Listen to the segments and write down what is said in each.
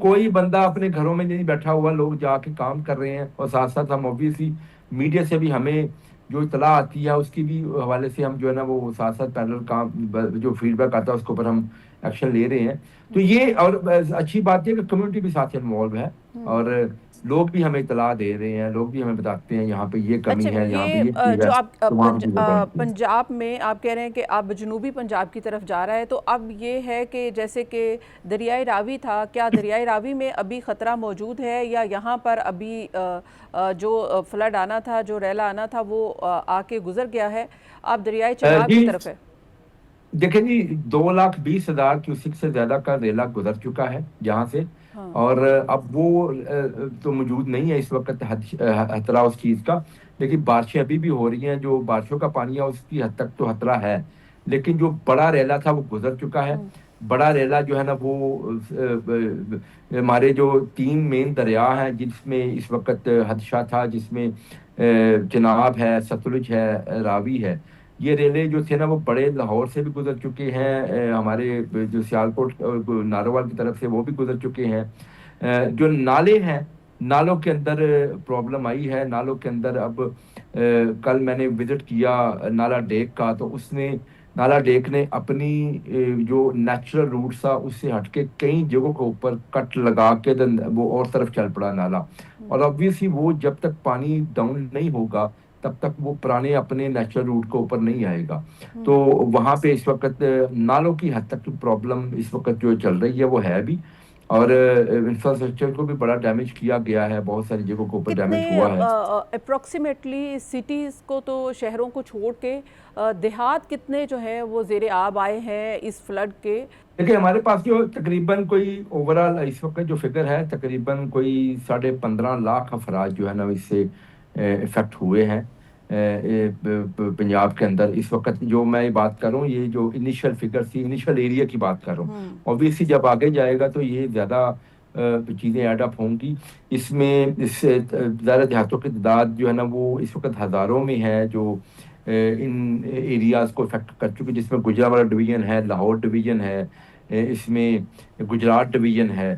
کوئی بندہ اپنے گھروں میں نہیں بیٹھا ہوا, لوگ جا کے کام کر رہے ہیں, اور ساتھ ساتھ ہم اوبیسلی میڈیا سے بھی ہمیں جو اطلاع آتی ہے اس کی بھی حوالے سے ہم جو ہے نا وہ ساتھ ساتھ پیرل کام جو فیڈ بیک آتا ہے اس کے اوپر ہم ایکشن لے رہے ہیں. تو یہ اور اچھی بات ہے کہ کمیونٹی بھی ساتھ انوالو ہے, اور لوگ بھی ہمیں اطلاع دے رہے ہیں, لوگ بھی ہمیں بتاتے ہیں یہاں پہ یہ اچھا، کمی ہے, یہاں پہ یہ یہ چیز ہے, جو آپ تو وہاں بھی پنجاب میں آپ کہہ رہے ہیں کہ اب جنوبی پنجاب کی طرف جا رہا ہے, تو اب یہ ہے کہ جیسے کہ دریائے راوی تھا, کیا دریائے راوی میں ابھی خطرہ موجود ہے, یا یہاں پر ابھی جو فلڈ آنا تھا, جو ریلا آنا تھا وہ آ کے گزر گیا ہے, اب دریائے چناب کی جی طرف ہے؟ دیکھیں جی, 2,20,000 کیوسک سے زیادہ کا ریلا گزر چکا ہے یہاں سے, ہاں اور اب وہ تو موجود نہیں ہے اس وقت خطرہ اس چیز کا, لیکن بارشیں ابھی بھی ہو رہی ہیں, جو بارشوں کا پانی ہے اس کی حد تک تو خطرہ ہے, لیکن جو بڑا ریلا تھا وہ گزر چکا ہے. بڑا ریلا جو ہے نا وہ ہمارے جو 3 مین دریا ہیں جس میں اس وقت حادثہ تھا, جس میں چناب ہے, ستلج ہے, راوی ہے, یہ ریلے جو تھے نا وہ بڑے لاہور سے بھی گزر چکے ہیں, ہمارے جو سیالکوٹ ناروال کی طرف سے وہ بھی گزر چکے ہیں. جو نالے ہیں, نالوں کے اندر پرابلم آئی ہے, نالوں کے اندر اب کل میں نے وزٹ کیا نالا ڈیک کا, تو اس نے نالا ڈیک نے اپنی جو نیچرل روٹ تھا اس سے ہٹ کے کئی جگہوں کے اوپر کٹ لگا کے وہ اور طرف چل پڑا نالا, اور obviously وہ جب تک پانی ڈاؤن نہیں ہوگا تب تک وہ پرانے اپنے نیچرل روٹ کے اوپر نہیں آئے گا. تو وہاں پہ اس وقت نالوں کی حد تک پرابلم اس وقت جو چل رہی ہے وہ ہے بھی, اور انفراسٹرکچر کو بھی بڑا ڈیمیج کیا گیا ہے, بہت ساری جگہوں کے اوپر کتنے ڈیمیج ہوا ہے. اپروکسیمیٹلی سٹیز کو تو شہروں کو چھوڑ کے دیہات کتنے جو ہیں وہ زیر آب آئے ہیں اس فلڈ کے؟ دیکھیں ہمارے پاس جو تقریباً کوئی اوورال اس وقت جو فگر ہے تقریباً کوئی 15.5 لاکھ افراد جو ہے نا اس سے افیکٹ ہوئے ہیں پنجاب کے اندر. اس وقت جو میں بات کر رہا ہوں یہ جو انیشل فگر تھی, انیشل ایریا کی بات کر رہا ہوں, اوبویسلی جب آگے جائے گا تو یہ زیادہ چیزیں ایڈ اپ ہوں گی. اس میں اس سے زیادہ دیہاتوں کی تعداد جو ہے نا وہ اس وقت ہزاروں میں ہے جو ان ایریاز کو افیکٹ کر چکے, جس میں گجرانوالہ ڈویژن ہے, لاہور ڈویژن ہے, اس میں گجرات ڈویژن ہے.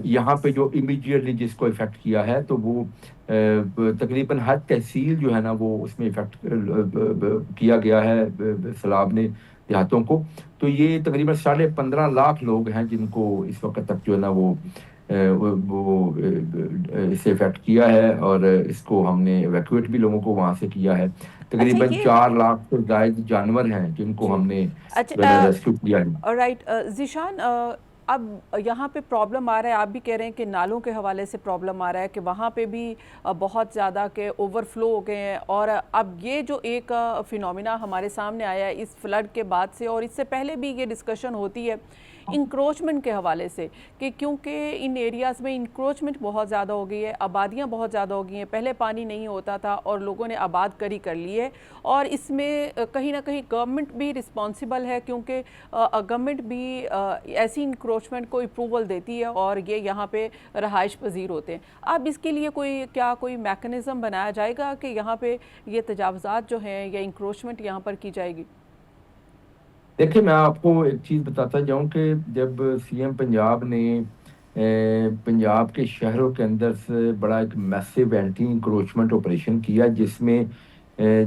یہاں پہ جو امیڈیٹلی جس کو افیکٹ کیا ہے تو وہ تقریباً ہر تحصیل جو ہے نا وہ اس میں افیکٹ کیا گیا ہے سیلاب نے دیہاتوں کو. تو یہ تقریباً 15.5 لاکھ لوگ ہیں جن کو اس وقت تک جو ہے نا وہ اس سے افیکٹ کیا ہے, اور اس کو ہم نے ایویکویٹ بھی لوگوں کو وہاں سے کیا ہے. اچھا تقریباً یہ 4 لاکھ سے زائد جانور ہیں جن کو جی ہم نے اچھا ریسکیو کیا ہے. رائٹ ذیشان, اب یہاں پہ پرابلم آ رہا ہے, آپ بھی کہہ رہے ہیں کہ نالوں کے حوالے سے پرابلم آ رہا ہے کہ وہاں پہ بھی بہت زیادہ کہ اوور فلو ہو گئے ہیں, اور اب یہ جو ایک فینومینا ہمارے سامنے آیا ہے اس فلڈ کے بعد سے, اور اس سے پہلے بھی یہ ڈسکشن ہوتی ہے انکروچمنٹ کے حوالے سے کہ کیونکہ ان ایریاز میں انکروچمنٹ بہت زیادہ ہو گئی ہے, آبادیاں بہت زیادہ ہو گئی ہیں, پہلے پانی نہیں ہوتا تھا اور لوگوں نے آباد کر لی ہے, اور اس میں کہیں نہ کہیں گورنمنٹ بھی رسپانسیبل ہے کیونکہ گورنمنٹ بھی ایسی انکروچمنٹ کو اپروول دیتی ہے اور یہ یہاں پہ رہائش پذیر ہوتے ہیں. اب اس کے لیے کوئی میکنزم بنایا جائے گا کہ یہاں پہ یہ تجاوزات جو ہیں یا انکروچمنٹ یہاں پر کی جائے گی؟ دیکھیں میں آپ کو ایک چیز بتاتا جاؤں کہ جب سی ایم پنجاب نے پنجاب کے شہروں کے اندر سے بڑا ایک میسو اینٹی انکروچمنٹ آپریشن کیا, جس میں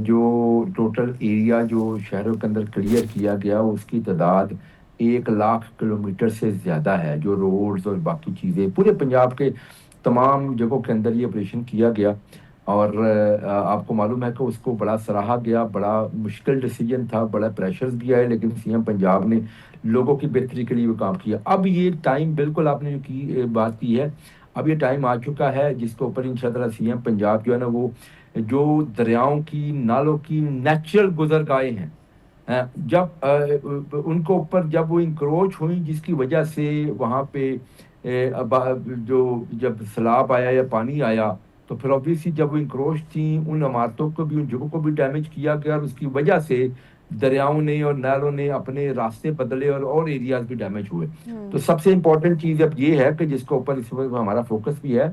جو ٹوٹل ایریا جو شہروں کے اندر کلیئر کیا گیا اس کی تعداد 1 لاکھ کلومیٹر سے زیادہ ہے, جو روڈز اور باقی چیزیں پورے پنجاب کے تمام جگہوں کے اندر یہ آپریشن کیا گیا. اور آپ کو معلوم ہے کہ اس کو بڑا سراہا گیا, بڑا مشکل ڈیسیجن تھا, بڑا پریشرز بھی آئے, لیکن سی ایم پنجاب نے لوگوں کی بہتری کے لیے وہ کام کیا. اب یہ ٹائم بالکل آپ نے جو بات کی ہے, اب یہ ٹائم آ چکا ہے جس کے اوپر انشاءاللہ سی ایم پنجاب جو ہے نا وہ جو دریاؤں کی نالوں کی نیچرل گزرگاہیں ہیں جب ان کو اوپر جب وہ انکروچ ہوئیں جس کی وجہ سے وہاں پہ جب سیلاب آیا یا پانی آیا تو پھر obviously جب وہ انکروچ تھیں ان عمارتوں کو بھی ان جگہوں کو بھی ڈیمیج کیا گیا, اور اس کی وجہ سے دریاؤں نے اور نہروں نے اپنے راستے بدلے اور ایریاز بھی ڈیمیج ہوئے. تو سب سے امپورٹنٹ چیز اب یہ ہے کہ جس کے اوپر اس وقت ہمارا فوکس بھی ہے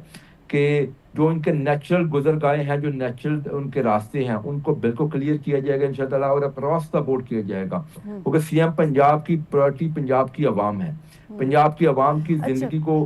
کہ جو ان کے نیچرل گزرگاہیں ہیں, جو نیچرل ان کے راستے ہیں, ان کو بالکل کلیئر کیا جائے گا انشاءاللہ, اور اکراس دا بورڈ کیا جائے گا, کیونکہ سی ایم پنجاب کی پرائرٹی پنجاب کی عوام ہے, پنجاب کی عوام کی اچھا زندگی کو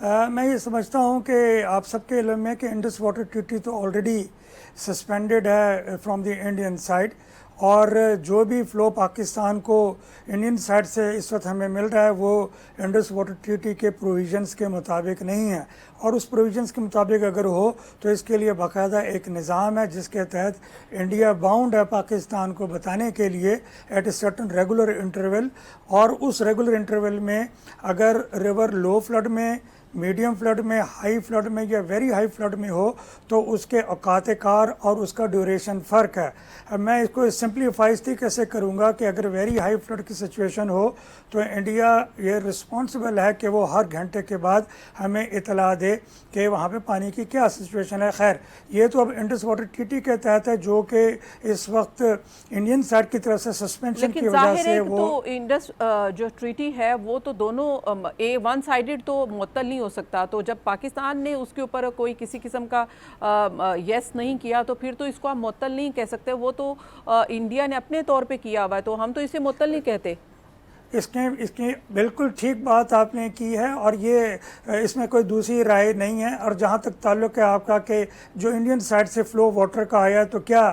میں یہ سمجھتا ہوں کہ آپ سب کے علم میں کہ انڈس واٹر ٹریٹی تو آلریڈی سسپینڈڈ ہے فرام دی انڈین سائڈ، اور جو بھی فلو پاکستان کو انڈین سائڈ سے اس وقت ہمیں مل رہا ہے وہ انڈس واٹر ٹریٹی کے پروویژنس کے مطابق نہیں ہے، اور اس پروویژنس کے مطابق اگر ہو تو اس کے لیے باقاعدہ ایک نظام ہے جس کے تحت انڈیا باؤنڈ ہے پاکستان کو بتانے کے لیے at a certain regular interval, اور اس ریگولر انٹرول میں اگر ریور لو فلڈ میں، میڈیم فلڈ میں، ہائی فلڈ میں یا ویری ہائی فلڈ میں ہو تو اس کے اوقات کار اور اس کا ڈیوریشن فرق ہے۔ میں اس کو سمپلیفائی اس طریقے سے کروں گا کہ اگر ویری ہائی فلڈ کی سچویشن ہو تو انڈیا یہ رسپانسبل ہے کہ وہ ہر گھنٹے کے بعد ہمیں اطلاع دے کہ وہاں پہ پانی کی کیا سچویشن ہے۔ خیر یہ تو اب انڈس واٹر ٹریٹی کے تحت ہے جو کہ اس وقت انڈین سائڈ کی طرف سے سسپینشن کی وجہ سے وہ تو انڈس جو ٹریٹی ہے وہ تو دونوں ون سائیڈڈ تو معطل نہیں ہو سکتا، تو جب پاکستان نے اس کے اوپر کوئی کسی قسم کا یس نہیں کیا تو پھر تو اس کو آپ معطل نہیں کہہ سکتے، وہ تو انڈیا نے اپنے طور پہ کیا ہوا ہے، تو ہم تو اسے معطل نہیں کہتے۔ اس کی بالکل ٹھیک بات آپ نے کی ہے، اور یہ اس میں کوئی دوسری رائے نہیں ہے۔ اور جہاں تک تعلق ہے آپ کا کہ جو انڈین سائڈ سے فلو واٹر کا آیا تو کیا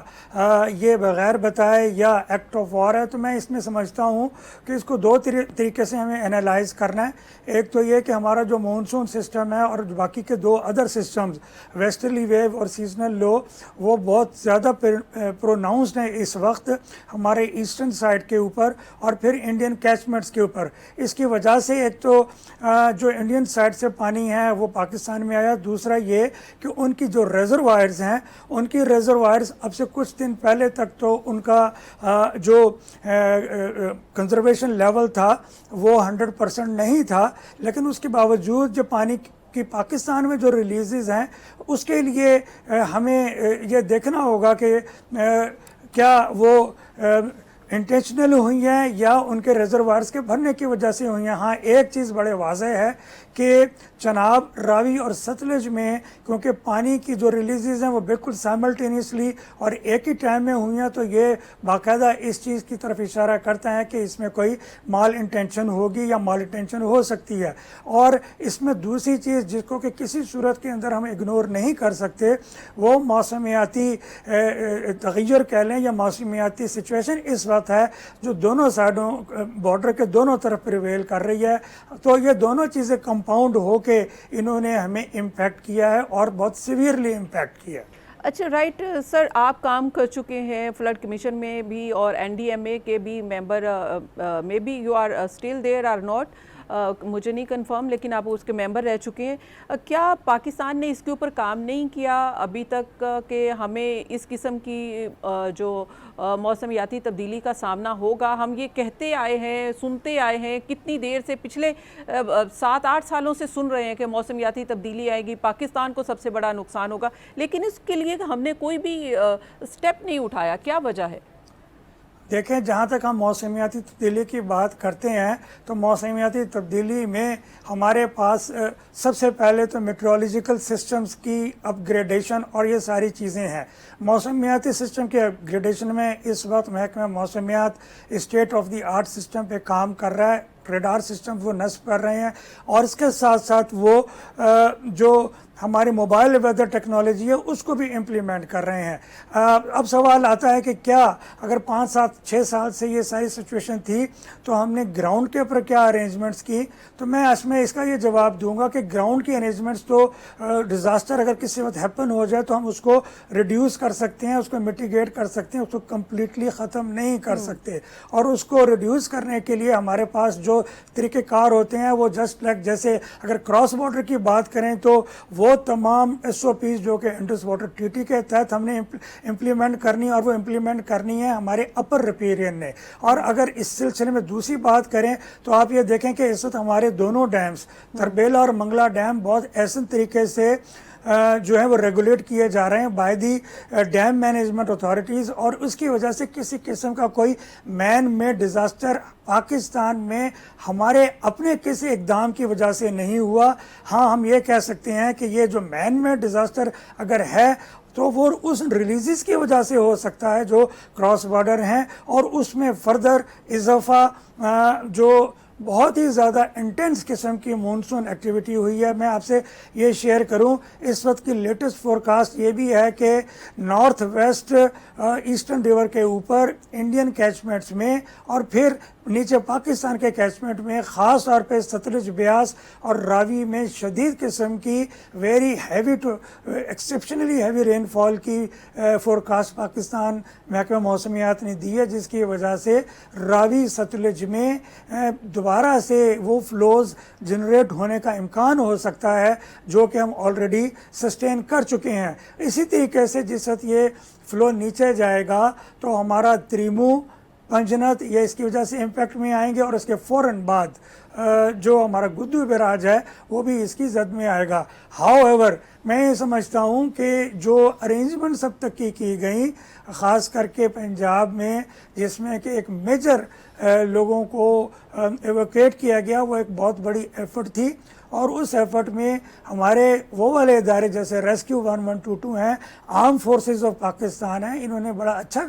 یہ بغیر بتائے یا ایکٹ آف وار ہے، تو میں اس میں سمجھتا ہوں کہ اس کو دو طریقے سے ہمیں انالائز کرنا ہے۔ ایک تو یہ کہ ہمارا جو مونسون سسٹم ہے اور باقی کے دو ادر سسٹمز ویسٹرلی ویو اور سیزنل لو وہ بہت زیادہ پروناؤنسڈ ہیں اس وقت ہمارے ایسٹرن سائڈ کے اوپر اور پھر انڈین کیچمنٹس کے اوپر۔ اس کی وجہ سے ایک تو جو انڈین سائڈ سے پانی ہے وہ پاکستان میں آیا، دوسرا یہ کہ ان کی جو ریزروائرز ہیں ان کی ریزروائرز اب سے کچھ دن پہلے تک تو ان کا جو کنزرویشن لیول تھا وہ 100% نہیں تھا، لیکن اس کے باوجود جو پانی کہ پاکستان میں جو ریلیزز ہیں اس کے لیے ہمیں یہ دیکھنا ہوگا کہ کیا وہ انٹینشنل ہوئی ہیں یا ان کے ریزروائرز کے بھرنے کی وجہ سے ہوئی ہیں۔ ہاں ایک چیز بڑے واضح ہے کہ چناب، راوی اور ستلج میں کیونکہ پانی کی جو ریلیزز ہیں وہ بالکل سائملٹینیسلی اور ایک ہی ٹائم میں ہوئی ہیں، تو یہ باقاعدہ اس چیز کی طرف اشارہ کرتا ہے کہ اس میں کوئی مال انٹینشن ہوگی یا مال انٹینشن ہو سکتی ہے۔ اور اس میں دوسری چیز جس کو کہ کسی صورت کے اندر ہم اگنور نہیں کر سکتے وہ موسمیاتی تغیر کہہ لیں یا موسمیاتی سچویشن اس وقت ہے جو دونوں سائڈوں بارڈر کے دونوں طرف پریویل کر رہی ہے۔ تو یہ دونوں چیزیں کمپاؤنڈ ہو کے انہوں نے ہمیں امپیکٹ کیا ہے اور بہت سیویئرلی امپیکٹ کیا ہے۔ اچھا رائٹ سر، آپ کام کر چکے ہیں فلڈ کمیشن میں بھی اور این ڈی ایم اے کے بھی ممبر میں بھی، you are still there or not, مجھے نہیں کنفرم، لیکن آپ اس کے ممبر رہ چکے ہیں۔ کیا پاکستان نے اس کے اوپر کام نہیں کیا ابھی تک کہ ہمیں اس قسم کی جو موسمیاتی تبدیلی کا سامنا ہوگا؟ ہم یہ کہتے آئے ہیں، سنتے آئے ہیں، کتنی دیر سے پچھلے 7-8 سالوں سے سن رہے ہیں کہ موسمیاتی تبدیلی آئے گی، پاکستان کو سب سے بڑا نقصان ہوگا، لیکن اس کے لیے ہم نے کوئی بھی سٹیپ نہیں اٹھایا، کیا وجہ ہے؟ دیکھیں جہاں تک ہم موسمیاتی تبدیلی کی بات کرتے ہیں تو موسمیاتی تبدیلی میں ہمارے پاس سب سے پہلے تو میٹرولوجیکل سسٹمز کی اپ گریڈیشن اور یہ ساری چیزیں ہیں۔ موسمیاتی سسٹم کے اپ گریڈیشن میں اس وقت محکمہ موسمیات state of the art system پہ کام کر رہا ہے، ریڈار سسٹم وہ نصب کر رہے ہیں، اور اس کے ساتھ ساتھ وہ جو ہماری موبائل ویدر ٹیکنالوجی ہے اس کو بھی امپلیمنٹ کر رہے ہیں۔ اب سوال آتا ہے کہ کیا اگر 5-7-6 سال سے یہ ساری سچویشن تھی تو ہم نے گراؤنڈ کے اوپر کیا ارینجمنٹس کی؟ تو میں اس کا یہ جواب دوں گا کہ گراؤنڈ کی ارینجمنٹس تو ڈیزاسٹر اگر کسی وقت ہیپن ہو جائے تو ہم اس کو ریڈیوس کر سکتے ہیں، اس کو میٹیگیٹ کر سکتے ہیں، اس کو کمپلیٹلی ختم نہیں کر سکتے، اور اس کو ریڈیوس کرنے کے لیے ہمارے پاس جو طریقہ کار ہوتے ہیں وہ جسٹ لائک جیسے اگر کراس بارڈر کی بات کریں تو وہ تمام ایس او پیز جو کہ انڈس واٹر ٹریٹی کے تحت ہم نے امپلیمنٹ کرنی، اور وہ امپلیمنٹ کرنی ہے ہمارے اپر ریپیرین نے۔ اور اگر اس سلسلے میں دوسری بات کریں تو آپ یہ دیکھیں کہ اس وقت ہمارے دونوں ڈیمز تربیلا اور منگلا ڈیم بہت ایسے طریقے سے جو ہے وہ ریگولیٹ کیے جا رہے ہیں by the dam management authorities, اور اس کی وجہ سے کسی قسم کا کوئی مین میڈ ڈیزاسٹر پاکستان میں ہمارے اپنے کسی اقدام کی وجہ سے نہیں ہوا۔ ہاں ہم یہ کہہ سکتے ہیں کہ یہ جو مین میڈ ڈیزاسٹر اگر ہے تو وہ اس ریلیزز کی وجہ سے ہو سکتا ہے جو کراس بارڈر ہیں، اور اس میں فردر اضافہ جو بہت ہی زیادہ انٹینس قسم کی مونسون ایکٹیویٹی ہوئی ہے. میں آپ سے یہ شیئر کروں اس وقت کی لیٹسٹ فورکاسٹ یہ بھی ہے کہ نارتھ ویسٹ ایسٹرن ریور کے اوپر انڈین کیچمنٹس میں اور پھر نیچے پاکستان کے کیچمنٹ میں خاص طور پہ ستلج بیاس اور راوی میں شدید قسم کی very heavy to exceptionally heavy rainfall کی فورکاسٹ پاکستان محکمہ موسمیات نے دی ہے، جس کی وجہ سے راوی ستلج میں دوبارہ سے وہ فلوز جنریٹ ہونے کا امکان ہو سکتا ہے جو کہ ہم آلریڈی سسٹین کر چکے ہیں. اسی طریقے سے جس وقت یہ فلو نیچے جائے گا تو ہمارا تریمو پنجنت یہ اس کی وجہ سے امپیکٹ میں آئیں گے، اور اس کے فوراً بعد جو ہمارا گدو بیراج ہے وہ بھی اس کی زد میں آئے گا. ہاؤ ایور میں یہ سمجھتا ہوں کہ جو ارینجمنٹس اب تک کی گئیں خاص کر کے پنجاب میں، جس میں کہ ایک میجر لوگوں کو ایویکویٹ کیا گیا، وہ ایک بہت بڑی ایفرٹ تھی. اور اس ایفرٹ میں ہمارے وہ والے ادارے جیسے ریسکیو 1122 ہیں، آرم فورسز آف پاکستان ہیں، انہوں نے بڑا اچھا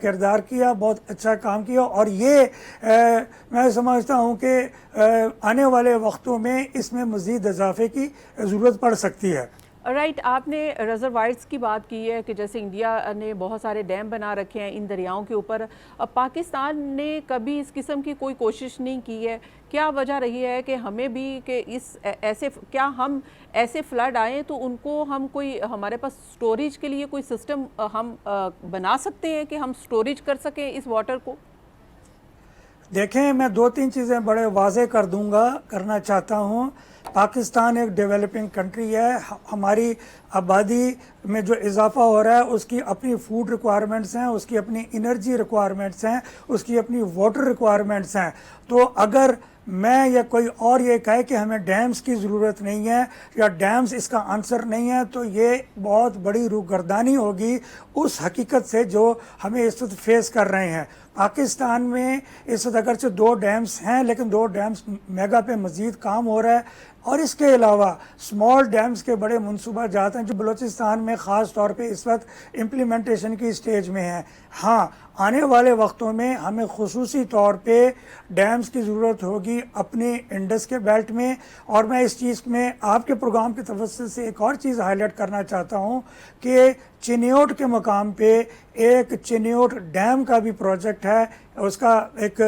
کردار کیا، بہت اچھا کام کیا. اور یہ میں سمجھتا ہوں کہ آنے والے وقتوں میں اس میں مزید اضافے کی ضرورت پڑ سکتی ہے. رائٹ، آپ نے ریزروائرز کی بات کی ہے کہ جیسے انڈیا نے بہت سارے ڈیم بنا رکھے ہیں ان دریاؤں کے اوپر. پاکستان نے کبھی اس قسم کی کوئی کوشش نہیں کی ہے. کیا وجہ رہی ہے کہ ہمیں بھی کہ کیا ہم ایسے فلڈ آئیں تو ان کو ہم کوئی ہمارے پاس سٹوریج کے لیے کوئی سسٹم ہم بنا سکتے ہیں کہ ہم سٹوریج کر سکیں اس واٹر کو؟ دیکھیں، میں 2-3 چیزیں بڑے واضح کرنا چاہتا ہوں. پاکستان ایک ڈیولپنگ کنٹری ہے. ہماری آبادی میں جو اضافہ ہو رہا ہے اس کی اپنی فوڈ ریکوائرمنٹس ہیں، اس کی اپنی انرجی ریکوائرمنٹس ہیں، اس کی اپنی واٹر ریکوائرمنٹس ہیں. تو اگر میں یا کوئی اور یہ کہے کہ ہمیں ڈیمز کی ضرورت نہیں ہے یا ڈیمز اس کا آنسر نہیں ہے تو یہ بہت بڑی روگردانی ہوگی اس حقیقت سے جو ہمیں اس وقت فیس کر رہے ہیں. پاکستان میں اس وقت اگرچہ 2 ڈیمز ہیں لیکن 2 ڈیمز میگا پہ مزید کام ہو رہا ہے، اور اس کے علاوہ اسمال ڈیمز کے بڑے منصوبہ جات ہیں جو بلوچستان میں خاص طور پہ اس وقت امپلیمنٹیشن کی سٹیج میں ہیں. ہاں، آنے والے وقتوں میں ہمیں خصوصی طور پہ ڈیمز کی ضرورت ہوگی اپنے انڈس کے بیلٹ میں. اور میں اس چیز میں آپ کے پروگرام کی توسط سے ایک اور چیز ہائی لائٹ کرنا چاہتا ہوں کہ چنیوٹ کے مقام پہ ایک چنیوٹ ڈیم کا بھی پروجیکٹ ہے، اس کا ایک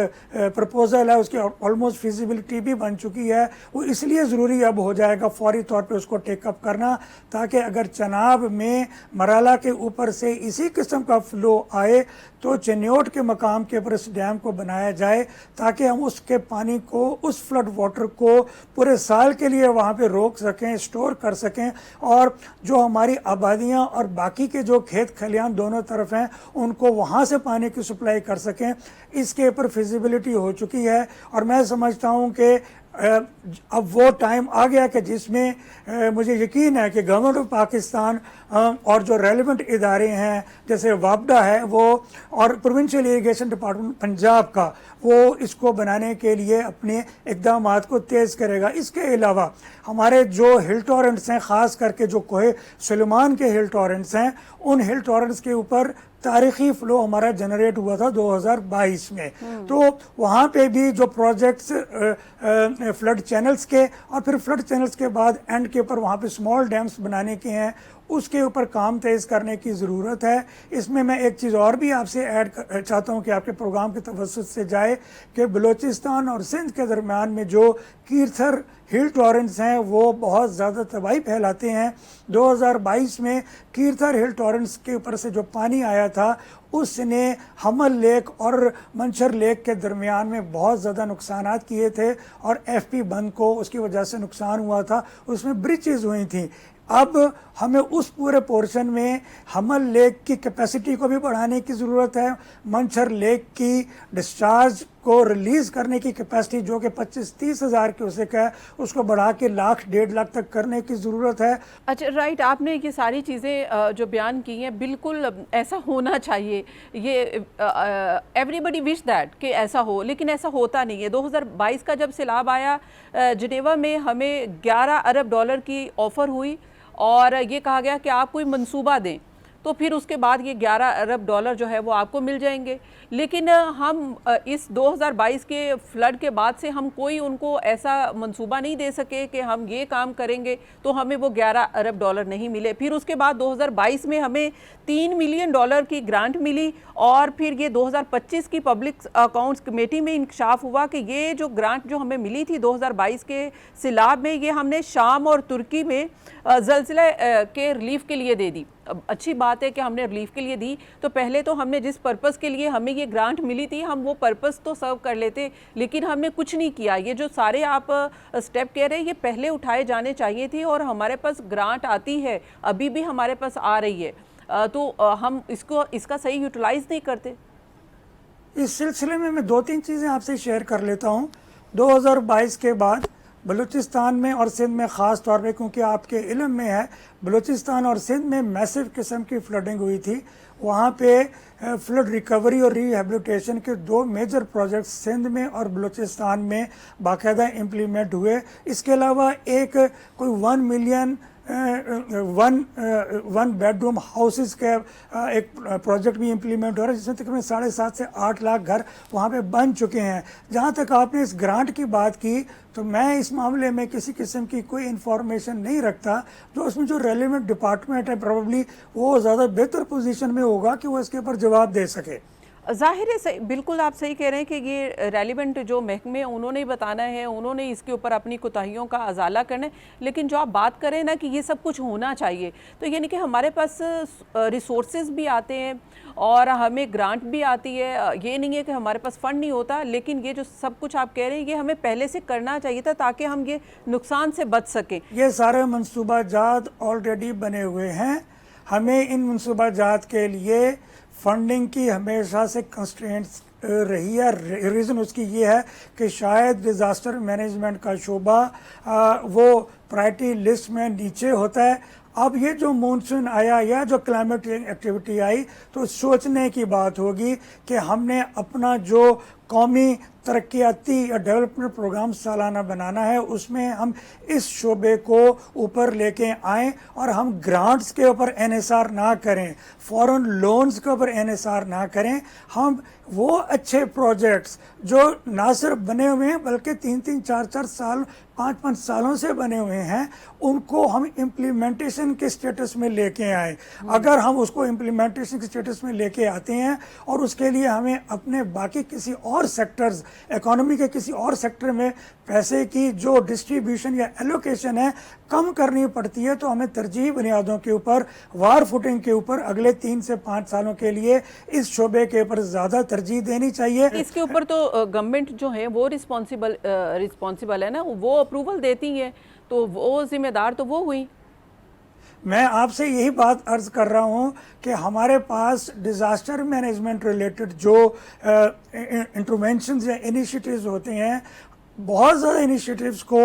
پرپوزل ہے، اس کی آلموسٹ فیزیبلٹی بھی بن چکی ہے. وہ اس لیے ضروری اب ہو جائے گا فوری طور پہ اس کو ٹیک اپ کرنا، تاکہ اگر چناب میں مرالہ کے اوپر سے اسی قسم کا فلو آئے تو چنیوٹ کے مقام کے اوپر اس ڈیم کو بنایا جائے تاکہ ہم اس کے پانی کو، اس فلڈ واٹر کو پورے سال کے لیے وہاں پہ روک سکیں، اسٹور کر سکیں، اور جو ہماری آبادیاں اور باقی کے جو کھیت کھلیان دونوں طرف ہیں ان کو وہاں سے پانی کی سپلائی کر سکیں. اس کے اوپر فیزیبلٹی ہو چکی ہے. اور میں سمجھتا ہوں کہ اب وہ ٹائم آ گیا کہ جس میں مجھے یقین ہے کہ گورنمنٹ آف پاکستان اور جو ریلیونٹ ادارے ہیں جیسے وابڈا ہے وہ اور پروونشل اریگیشن ڈپارٹمنٹ پنجاب کا، وہ اس کو بنانے کے لیے اپنے اقدامات کو تیز کرے گا. اس کے علاوہ ہمارے جو ہل ٹورنٹس ہیں، خاص کر کے جو کوہ سلیمان کے ہل ٹورنٹس ہیں، ان ہل ٹورنٹس کے اوپر تاریخی فلو ہمارا جنریٹ ہوا تھا 2022 میں. تو وہاں پہ بھی جو پروجیکٹس فلڈ چینلز کے اور پھر فلڈ چینلز کے بعد اینڈ کے اوپر وہاں پہ اسمال ڈیمز بنانے کے ہیں، اس کے اوپر کام تیز کرنے کی ضرورت ہے. اس میں ایک چیز اور بھی آپ سے ایڈ چاہتا ہوں کہ آپ کے پروگرام کے توسط سے جائے کہ بلوچستان اور سندھ کے درمیان میں جو کیرتھر ہل ٹورنٹس ہیں وہ بہت زیادہ تباہی پھیلاتے ہیں. 2022 میں کیرتھر ہل ٹورنٹس کے اوپر سے جو پانی آیا تھا اس نے حمل لیک اور منچر لیک کے درمیان میں بہت زیادہ نقصانات کیے تھے، اور ایف پی بند کو اس کی وجہ سے نقصان ہوا تھا، اس میں بریچز ہوئی تھیں. اب ہمیں اس پورے پورشن میں حمل لیک کی کیپیسٹی کو بھی بڑھانے کی ضرورت ہے. منچر لیک کی ڈسچارج کو ریلیز کرنے کی کیپیسٹی جو کہ 25-30 ہزار کیوسیک ہے اس کو بڑھا کے 1,00,000-1.5 لاکھ تک کرنے کی ضرورت ہے. اچھا، رائٹ، آپ نے یہ ساری چیزیں جو بیان کی ہیں بالکل ایسا ہونا چاہیے. یہ ایوری بڈی وش دیٹ کہ ایسا ہو، لیکن ایسا ہوتا نہیں ہے. 2022 کا جب سیلاب آیا جنیوا میں ہمیں $11 ارب کی آفر ہوئی اور یہ کہا گیا کہ آپ کوئی منصوبہ دیں. تو پھر اس کے بعد یہ 11 ارب ڈالر جو ہے وہ آپ کو مل جائیں گے. لیکن ہم اس 2022 کے فلڈ کے بعد سے ہم کوئی ان کو ایسا منصوبہ نہیں دے سکے کہ ہم یہ کام کریں گے تو ہمیں وہ 11 ارب ڈالر نہیں ملے. پھر اس کے بعد 2022 میں ہمیں 3 ملین ڈالر کی گرانٹ ملی, اور پھر یہ 2025 کی پبلک اکاؤنٹس کمیٹی میں انکشاف ہوا کہ یہ جو گرانٹ جو ہمیں ملی تھی 2022 کے سیلاب میں, یہ ہم نے شام اور ترکی میں زلزلہ کے ریلیف کے لیے دے دی. اچھی بات ہے کہ ہم نے ریلیف کے لیے دی, تو پہلے تو ہم نے جس پرپس کے لیے ہمیں یہ گرانٹ ملی تھی ہم وہ پرپس تو سرو کر لیتے, لیکن ہم نے کچھ نہیں کیا. یہ جو سارے آپ سٹیپ کہہ رہے ہیں یہ پہلے اٹھائے جانے چاہیے تھی, اور ہمارے پاس گرانٹ آتی ہے, ابھی بھی ہمارے پاس آ رہی ہے, تو ہم اس کا صحیح یوٹیلائز نہیں کرتے. اس سلسلے میں 2-3 چیزیں آپ سے شیئر کر لیتا ہوں. 2022 کے بعد بلوچستان میں اور سندھ میں خاص طور پہ, کیونکہ آپ کے علم میں ہے بلوچستان اور سندھ میں میسو قسم کی فلڈنگ ہوئی تھی, وہاں پہ فلڈ ریکوری اور ری ہیبلیٹیشن کے 2 میجر پروجیکٹس سندھ میں اور بلوچستان میں باقاعدہ امپلیمنٹ ہوئے. اس کے علاوہ ایک کوئی 1 million one bed room houses کا ایک پروجیکٹ بھی امپلیمنٹ ہو رہا ہے, جس میں تقریباً 7.5 سے 8 لاکھ گھر وہاں پہ بن چکے ہیں. جہاں تک آپ نے اس گرانٹ کی بات کی, تو میں اس معاملے میں کسی قسم کی کوئی انفارمیشن نہیں رکھتا. جو اس میں جو ریلیونٹ ڈپارٹمنٹ ہے پروبلی وہ زیادہ بہتر پوزیشن میں ہوگا کہ وہ اس کے اوپر جواب دے سکے. ظاہر ہے, بالکل آپ صحیح کہہ رہے ہیں کہ یہ ریلیونٹ جو محکمے انہوں نے بتانا ہے, انہوں نے اس کے اوپر اپنی کوتاہیوں کا ازالہ کرنا ہے. لیکن جو آپ بات کریں نا کہ یہ سب کچھ ہونا چاہیے, تو یعنی کہ ہمارے پاس ریسورسز بھی آتے ہیں اور ہمیں گرانٹ بھی آتی ہے, یہ نہیں ہے کہ ہمارے پاس فنڈ نہیں ہوتا, لیکن یہ جو سب کچھ آپ کہہ رہے ہیں یہ ہمیں پہلے سے کرنا چاہیے تھا تاکہ ہم یہ نقصان سے بچ سکیں. یہ سارے منصوبہ جات آلریڈی بنے ہوئے ہیں. ہمیں ان منصوبہ جات کے لیے فنڈنگ کی ہمیشہ سے کنسٹرینٹس رہی ہے. ریزن اس کی یہ ہے کہ شاید ڈیزاسٹر مینجمنٹ کا شعبہ وہ پرائرٹی لسٹ میں نیچے ہوتا ہے. اب یہ جو مونسون آیا یا جو کلائمیٹ ایکٹیویٹی آئی, تو سوچنے کی بات ہوگی کہ ہم نے اپنا جو قومی ترقیاتی یا ڈیولپمنٹ پروگرام سالانہ بنانا ہے, اس میں ہم اس شعبے کو اوپر لے کے آئیں اور ہم گرانٹس کے اوپر انحصار نہ کریں, فورن لونز کے اوپر انحصار نہ کریں. ہم وہ اچھے پروجیکٹس جو نہ صرف بنے ہوئے ہیں بلکہ 3-3, 4-4 سال, 5-5 سالوں سے بنے ہوئے ہیں, ان کو ہم امپلیمنٹیشن کے سٹیٹس میں لے کے آئیں. اگر ہم اس کو امپلیمنٹیشن کے سٹیٹس میں لے کے آتے ہیں اور اس کے لیے ہمیں اپنے باقی کسی اور سیکٹرز, اکانومی کے کسی اور سیکٹر میں پیسے کی جو ڈسٹریبیوشن یا ایلوکیشن ہے کم کرنی پڑتی ہے, تو ہمیں ترجیحی بنیادوں کے اوپر, وار فوٹنگ کے اوپر اگلے 3 سے 5 سالوں کے لیے اس شعبے کے اوپر زیادہ ترجیح دینی چاہیے. اس کے اوپر تو گورنمنٹ جو ہے وہ رسپانسیبل ہے نا, وہ اپروول دیتی ہے, تو وہ ذمہ دار تو وہ ہوئی. میں آپ سے یہی بات عرض کر رہا ہوں کہ ہمارے پاس ڈیزاسٹر مینجمنٹ ریلیٹڈ جو انٹروینشنز یا انیشیٹیوز ہوتے ہیں, بہت زیادہ انیشیٹیوز کو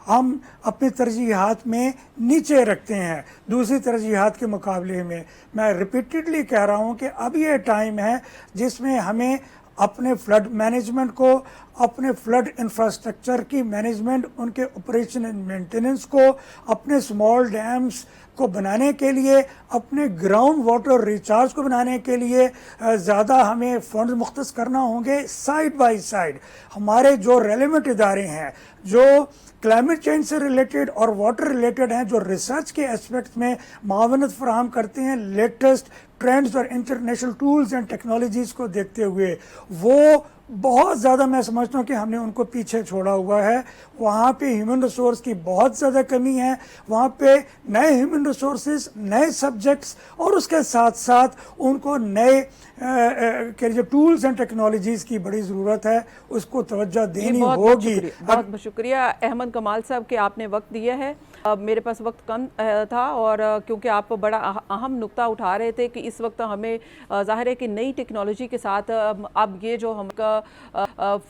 ہم اپنی ترجیحات میں نیچے رکھتے ہیں دوسری ترجیحات کے مقابلے میں. میں ریپیٹڈلی کہہ رہا ہوں کہ اب یہ ٹائم ہے جس میں ہمیں اپنے فلڈ مینجمنٹ کو, اپنے فلڈ انفراسٹرکچر کی مینجمنٹ, ان کے آپریشن اینڈ مینٹیننس کو, اپنے اسمال ڈیمز کو بنانے کے لیے, اپنے گراؤنڈ واٹر ریچارج کو بنانے کے لیے زیادہ ہمیں فنڈز مختص کرنا ہوں گے. سائڈ بائی سائڈ ہمارے جو ریلیونٹ ادارے ہیں جو کلائمیٹ چینج سے ریلیٹڈ اور واٹر ریلیٹڈ ہیں, جو ریسرچ کے اسپیکٹ میں معاونت فراہم کرتے ہیں لیٹسٹ ٹرینڈز اور انٹرنیشنل ٹولز اینڈ ٹیکنالوجیز کو دیکھتے ہوئے, وہ بہت زیادہ میں سمجھتا ہوں کہ ہم نے ان کو پیچھے چھوڑا ہوا ہے. وہاں پہ ہیومن ریسورس کی بہت زیادہ کمی ہے, وہاں پہ نئے ہیومن ریسورسز, نئے سبجیکٹس اور اس کے ساتھ ساتھ ان کو نئے جو ٹولز اینڈ ٹیکنالوجیز کی بڑی ضرورت ہے, اس کو توجہ دینی ہوگی. بہت بہت شکریہ احمد کمال صاحب کہ آپ نے وقت دیا ہے. میرے پاس وقت کم تھا اور کیونکہ آپ بڑا اہم نقطہ اٹھا رہے تھے کہ اس وقت ہمیں ظاہر ہے کہ نئی ٹیکنالوجی کے ساتھ اب یہ جو ہم کا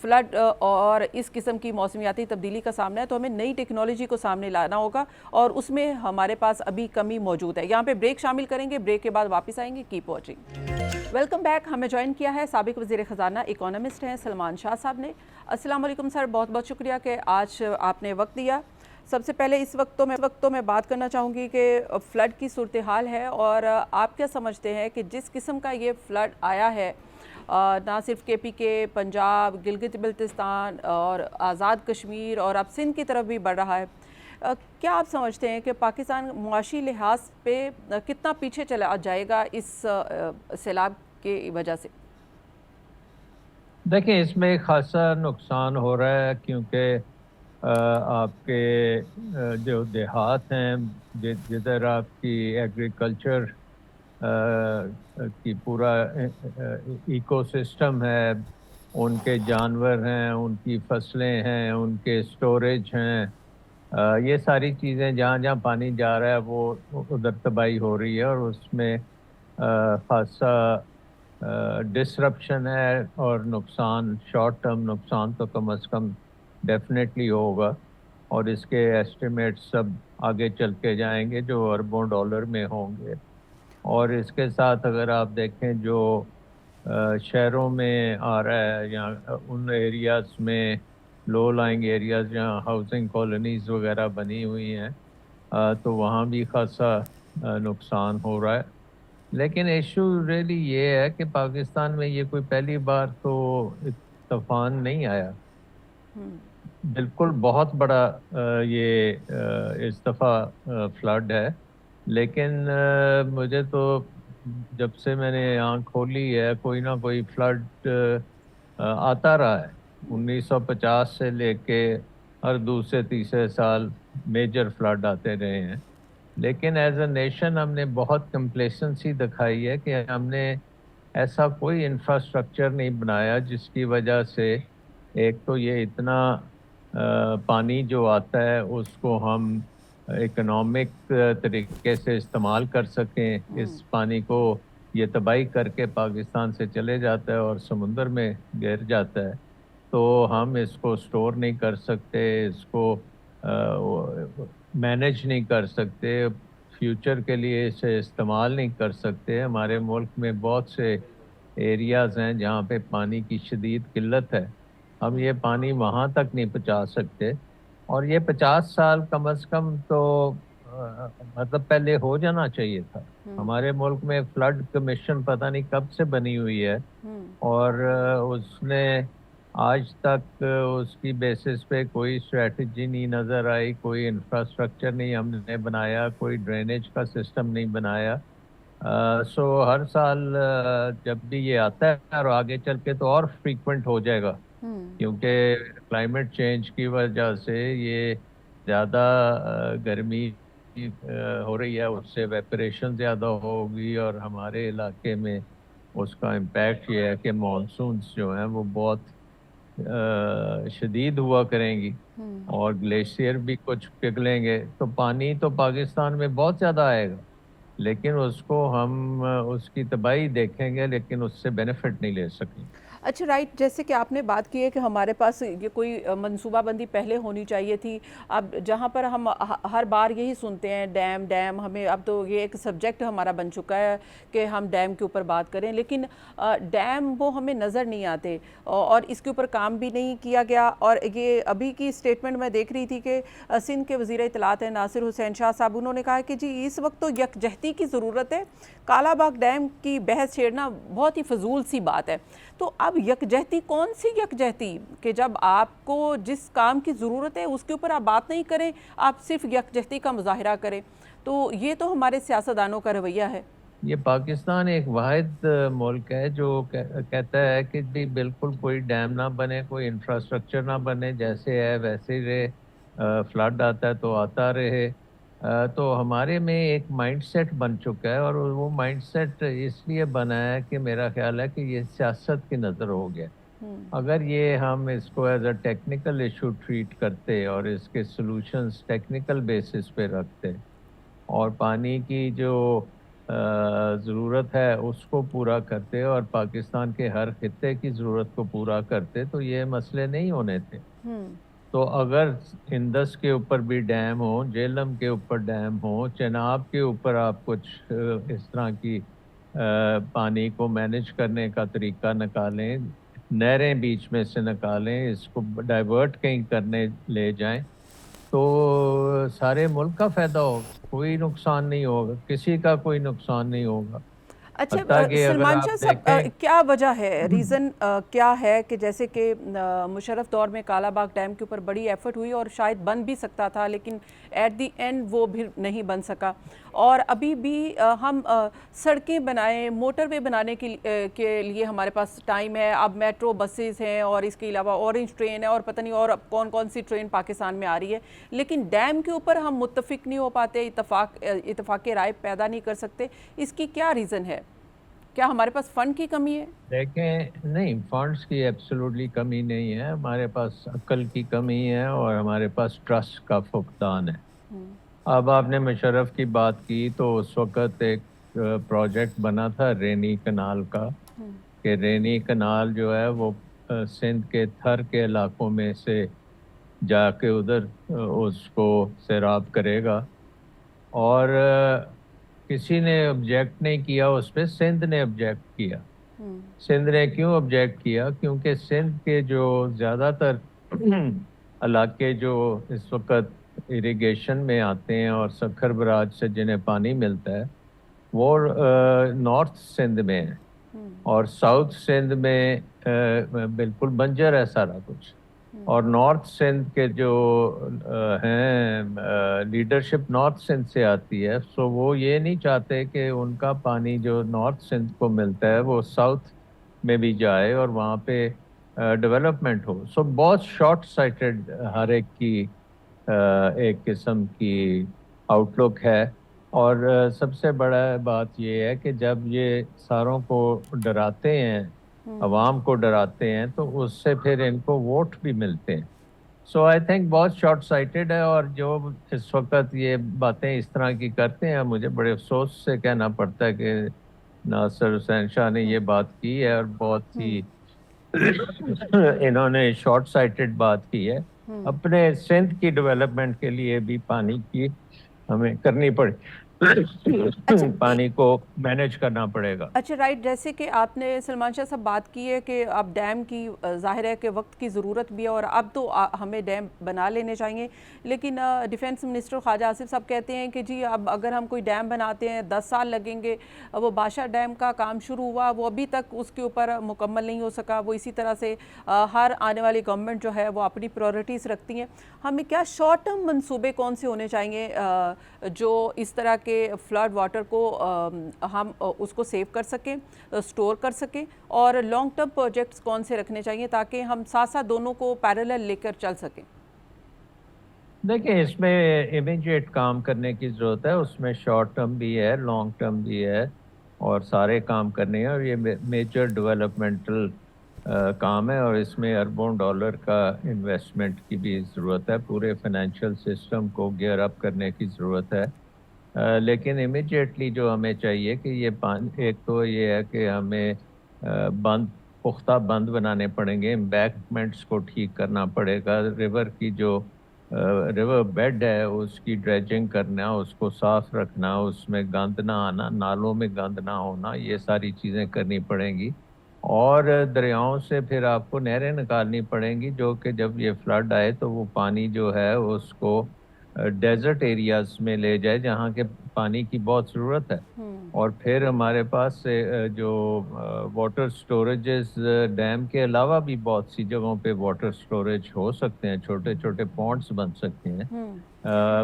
فلڈ اور اس قسم کی موسمیاتی تبدیلی کا سامنا ہے, تو ہمیں نئی ٹیکنالوجی کو سامنے لانا ہوگا اور اس میں ہمارے پاس ابھی کمی موجود ہے. یہاں پہ بریک شامل کریں گے, بریک کے بعد واپس آئیں گے. Keep watching. Welcome back. ہمیں جوائن کیا ہے سابق وزیر خزانہ اکانومسٹ ہیں سلمان شاہ صاحب نے. السلام علیکم سر, بہت بہت شکریہ کہ آج آپ نے وقت دیا. سب سے پہلے اس وقت تو میں بات کرنا چاہوں گی کہ فلڈ کی صورتحال ہے، اور آپ کیا سمجھتے ہیں کہ جس قسم کا یہ فلڈ آیا ہے نہ صرف کے پی کے، پنجاب، گلگت بلتستان اور آزاد کشمیر اور اب سندھ کی طرف بھی بڑھ رہا ہے، کیا آپ سمجھتے ہیں کہ پاکستان معاشی لحاظ پہ کتنا پیچھے چلا جائے گا اس سیلاب کی وجہ سے؟ دیکھیں، اس میں ایک خاصا نقصان ہو رہا ہے، کیونکہ آپ کے جو دیہات ہیں جدھر آپ کی ایگریکلچر کی پورا ایکو سسٹم ہے، ان کے جانور ہیں، ان کی فصلیں ہیں، ان کے سٹوریج ہیں، یہ ساری چیزیں جہاں جہاں پانی جا رہا ہے وہ ادھر تباہی ہو رہی ہے، اور اس میں خاصا ڈسرپشن ہے اور نقصان، شارٹ ٹرم نقصان تو کم از کم ڈیفینیٹلی ہوگا، اور اس کے ایسٹیمیٹ سب آگے چل کے جائیں گے جو اربوں ڈالر میں ہوں گے۔ اور اس کے ساتھ اگر آپ دیکھیں جو شہروں میں آ رہا ہے یا ان ایریاز میں، لو لائنگ ایریاز جہاں ہاؤسنگ کالونیز وغیرہ بنی ہوئی ہیں، تو وہاں بھی خاصا نقصان ہو رہا ہے۔ لیکن ایشو ریلی یہ ہے کہ پاکستان میں یہ کوئی پہلی بار تو طوفان نہیں آیا، بالکل بہت بڑا یہ اس دفعہ فلڈ ہے، لیکن مجھے تو جب سے میں نے آنکھ کھولی ہے کوئی نہ کوئی فلڈ آتا رہا ہے۔ 1950 سے لے کے ہر دوسرے تیسرے سال میجر فلڈ آتے رہے ہیں، لیکن ایز اے نیشن ہم نے بہت کمپلیسنسی دکھائی ہے کہ ہم نے ایسا کوئی انفراسٹرکچر نہیں بنایا جس کی وجہ سے ایک تو یہ اتنا پانی جو آتا ہے اس کو ہم اکنامک طریقے سے استعمال کر سکیں۔ اس پانی کو یہ تباہی کر کے پاکستان سے چلے جاتا ہے اور سمندر میں گر جاتا ہے، تو ہم اس کو سٹور نہیں کر سکتے، اس کو مینیج نہیں کر سکتے، فیوچر کے لیے اسے استعمال نہیں کر سکتے۔ ہمارے ملک میں بہت سے ایریاز ہیں جہاں پہ پانی کی شدید قلت ہے، ہم یہ پانی وہاں تک نہیں پہنچا سکتے، اور یہ 50 سال کم از کم تو مطلب پہلے ہو جانا چاہیے تھا۔ ہمارے ملک میں فلڈ کمیشن پتہ نہیں کب سے بنی ہوئی ہے، اور اس نے آج تک اس کی بیسس پہ کوئی اسٹریٹجی نہیں نظر آئی، کوئی انفراسٹرکچر نہیں ہم نے بنایا، کوئی ڈرینیج کا سسٹم نہیں بنایا۔ سو ہر سال جب بھی یہ آتا ہے، اور آگے چل کے تو اور فریکوینٹ ہو جائے گا، کیونکہ کلائمیٹ چینج کی وجہ سے یہ زیادہ گرمی ہو رہی ہے، اس سے ویپریشن زیادہ ہوگی، اور ہمارے علاقے میں اس کا امپیکٹ یہ ہے کہ مانسونز جو ہیں وہ بہت شدید ہوا کریں گی، اور گلیشیئر بھی کچھ پگھلیں گے، تو پانی تو پاکستان میں بہت زیادہ آئے گا، لیکن اس کو ہم اس کی تباہی دیکھیں گے لیکن اس سے بینیفٹ نہیں لے سکیں۔ اچھا رائٹ، جیسے کہ آپ نے بات کی ہے کہ ہمارے پاس یہ کوئی منصوبہ بندی پہلے ہونی چاہیے تھی، اب جہاں پر ہم ہر بار یہی سنتے ہیں ڈیم، ہمیں اب تو یہ ایک سبجیکٹ ہمارا بن چکا ہے کہ ہم ڈیم کے اوپر بات کریں، لیکن ڈیم وہ ہمیں نظر نہیں آتے اور اس کے اوپر کام بھی نہیں کیا گیا۔ اور یہ ابھی کی سٹیٹمنٹ میں دیکھ رہی تھی کہ سندھ کے وزیر اطلاعات ہیں ناصر حسین شاہ صاحب، انہوں نے کہا کہ جی اس وقت تو یکجہتی کی ضرورت ہے، کالا باغ ڈیم کی بحث چھیڑنا بہت ہی فضول سی بات ہے۔ تو اب یکجہتی کون سی یکجہتی کہ جب آپ کو جس کام کی ضرورت ہے اس کے اوپر آپ بات نہیں کریں، آپ صرف یکجہتی کا مظاہرہ کریں، تو یہ تو ہمارے سیاستدانوں کا رویہ ہے۔ یہ پاکستان ایک واحد ملک ہے جو کہتا ہے کہ بھی بالکل کوئی ڈیم نہ بنے، کوئی انفراسٹرکچر نہ بنے، جیسے ہے ویسے ہی رہے، فلڈ آتا ہے تو آتا رہے۔ تو ہمارے میں ایک مائنڈ سیٹ بن چکا ہے، اور وہ مائنڈ سیٹ اس لیے بنا ہے کہ میرا خیال ہے کہ یہ سیاست کی نظر ہو گیا۔ اگر یہ ہم اس کو as a technical issue treat کرتے اور اس کے سلوشنز ٹیکنیکل بیسس پہ رکھتے، اور پانی کی جو ضرورت ہے اس کو پورا کرتے اور پاکستان کے ہر خطے کی ضرورت کو پورا کرتے، تو یہ مسئلے نہیں ہونے تھے۔ تو اگر اندس کے اوپر بھی ڈیم ہو، جہلم کے اوپر ڈیم ہو، چناب کے اوپر آپ کچھ اس طرح کی پانی کو مینیج کرنے کا طریقہ نکالیں، نہریں بیچ میں سے نکالیں، اس کو ڈائیورٹ کہیں کرنے لے جائیں، تو سارے ملک کا فائدہ ہوگا, کوئی نقصان نہیں ہوگا, کسی کا کوئی نقصان نہیں ہوگا. اچھا حتیٰ کہ اگر سلمان آپ شاہ صاحب، دیکھیں کیا وجہ ہے، ریزن کیا ہے کہ جیسے کہ مشرف دور میں کالا باغ ڈیم کے اوپر بڑی ایفرٹ ہوئی اور شاید بن بھی سکتا تھا، لیکن ایٹ دی اینڈ وہ بھی نہیں بن سکا، اور ابھی بھی ہم سڑکیں بنائیں، موٹر وے بنانے کے لیے ہمارے پاس ٹائم ہے، اب میٹرو بسیز ہیں اور اس کے علاوہ اورنج ٹرین ہے اور پتہ نہیں اور اب کون کون سی ٹرین پاکستان میں آ رہی ہے، لیکن ڈیم کے اوپر ہم متفق نہیں ہو پاتے، اتفاق رائے پیدا نہیں کر سکتے. اس کی کیا ریزن ہے؟ کیا ہمارے پاس فنڈ کی کمی ہے؟ دیکھیں, نہیں, فنڈز کی ایبسولوٹلی کمی نہیں ہے, ہمارے پاس عقل کی کمی ہے اور ہمارے پاس ٹرسٹ کا فقدان ہے. اب آپ نے مشرف کی بات کی تو اس وقت ایک پروجیکٹ بنا تھا رینی کنال کا, کہ رینی کنال جو ہے وہ سندھ کے تھر کے علاقوں میں سے جا کے ادھر اس کو سیراب کرے گا, اور کسی نے آبجیکٹ نہیں کیا اس پہ, سندھ نے آبجیکٹ کیا. سندھ نے کیوں آبجیکٹ کیا؟ کیونکہ سندھ کے جو زیادہ تر علاقے جو اس وقت اریگیشن میں آتے ہیں اور سکھر براج سے جنہیں پانی ملتا ہے وہ نارتھ سندھ میں ہے, اور ساؤتھ سندھ میں بالکل بنجر ہے سارا کچھ, اور نارتھ سندھ کے جو ہیں لیڈرشپ نارتھ سندھ سے آتی ہے, سو وہ یہ نہیں چاہتے کہ ان کا پانی جو نارتھ سندھ کو ملتا ہے وہ ساؤتھ میں بھی جائے اور وہاں پہ ڈیولپمنٹ ہو. سو بہت شارٹ سائٹڈ ہر ایک کی ایک قسم کی آؤٹ لک ہے, اور سب سے بڑا بات یہ ہے کہ جب یہ ساروں کو ڈراتے ہیں, عوام کو ڈراتے ہیں, تو اس سے پھر ان کو ووٹ بھی ملتے ہیں. سو آئی تھنک بہت شارٹ سائٹڈ ہے, اور جو اس وقت یہ باتیں اس طرح کی کرتے ہیں, مجھے بڑے افسوس سے کہنا پڑتا ہے کہ ناصر حسین شاہ نے یہ بات کی ہے اور بہت ہی انہوں نے شارٹ سائٹڈ بات کی ہے. اپنے سندھ کی ڈیولپمنٹ کے لیے بھی پانی کی ہمیں کرنی پڑے, پانی کو مینیج کرنا پڑے گا. اچھا رائٹ, جیسے کہ آپ نے سلمان شاہ صاحب بات کی ہے کہ اب ڈیم کی ظاہر ہے کہ وقت کی ضرورت بھی ہے اور اب تو ہمیں ڈیم بنا لینے چاہیے, لیکن ڈیفینس منسٹر خواجہ آصف صاحب کہتے ہیں کہ جی اب اگر ہم کوئی ڈیم بناتے ہیں 10 سال لگیں گے. وہ بادشاہ ڈیم کا کام شروع ہوا, وہ ابھی تک اس کے اوپر مکمل نہیں ہو سکا, وہ اسی طرح سے ہر آنے والی گورنمنٹ جو ہے وہ اپنی پریورٹیز رکھتی ہیں. ہمیں کیا شارٹ ٹرم منصوبے کون سے ہونے چاہیے جو اس طرح کے فلڈ واٹر کو ہم اس کو سیو کر سکیں, سٹور کر سکیں, اور لانگ ٹرم پروجیکٹس کون سے رکھنے چاہیے تاکہ ہم ساتھ ساتھ دونوں کو پیرالل لے کر چل سکیں؟ دیکھیں, اس میں امیجیٹ کام کرنے کی ضرورت ہے, اس میں شارٹ ٹرم بھی ہے, لانگ ٹرم بھی ہے, اور سارے کام کرنے ہیں, اور یہ میجر ڈیولپمنٹل کام ہے, اور اس میں اربوں ڈالر کا انویسٹمنٹ کی بھی ضرورت ہے, پورے فائنینشیل سسٹم کو گیئر اپ کرنے کی ضرورت ہے. لیکن امیجیٹلی جو ہمیں چاہیے کہ یہ ایک تو یہ ہے کہ ہمیں پختہ بند بنانے پڑیں گے, امبیکمنٹس کو ٹھیک کرنا پڑے گا, ریور کی جو ریور بیڈ ہے اس کی ڈریجنگ کرنا, اس کو صاف رکھنا, اس میں گند نہ آنا, نالوں میں گند نہ ہونا, یہ ساری چیزیں کرنی پڑیں گی. اور دریاؤں سے پھر آپ کو نہریں نکالنی پڑیں گی جو کہ جب یہ فلڈ آئے تو وہ پانی جو ہے اس کو ڈیزرٹ ایریاز میں لے جائے جہاں کے پانی کی بہت ضرورت ہے. اور پھر ہمارے پاس جو واٹر سٹوریجز ڈیم کے علاوہ بھی بہت سی جگہوں پہ واٹر سٹوریج ہو سکتے ہیں, چھوٹے چھوٹے پونڈس بن سکتے ہیں.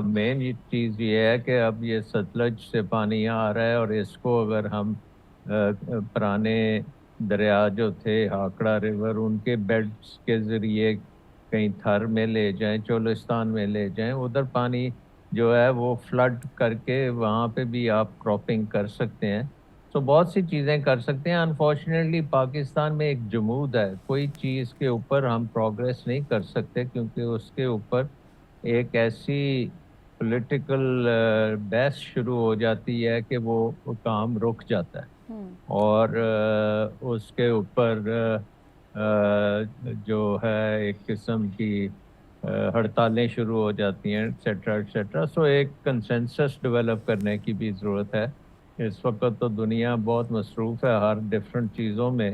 مین چیز یہ ہے کہ اب یہ ستلج سے پانی آ رہا ہے, اور اس کو اگر ہم پرانے دریا جو تھے ہاکڑا ریور, ان کے بیڈز کے ذریعے کہیں تھر میں لے جائیں, چولستان میں لے جائیں, ادھر پانی جو ہے وہ فلڈ کر کے وہاں پہ بھی آپ کراپنگ کر سکتے ہیں. تو بہت سی چیزیں کر سکتے ہیں. انفارچونیٹلی پاکستان میں ایک جمود ہے, کوئی چیز کے اوپر ہم پروگریس نہیں کر سکتے کیونکہ اس کے اوپر ایک ایسی پولیٹیکل بحث شروع ہو جاتی ہے کہ وہ کام رک جاتا ہے, اور اس کے اوپر جو ہے ایک قسم کی ہڑتالیں شروع ہو جاتی ہیں, ایٹسیٹرا ایٹسیٹرا. سو ایک کنسنسس ڈیولپ کرنے کی بھی ضرورت ہے. اس وقت تو دنیا بہت مصروف ہے ہر ڈفرینٹ چیزوں میں,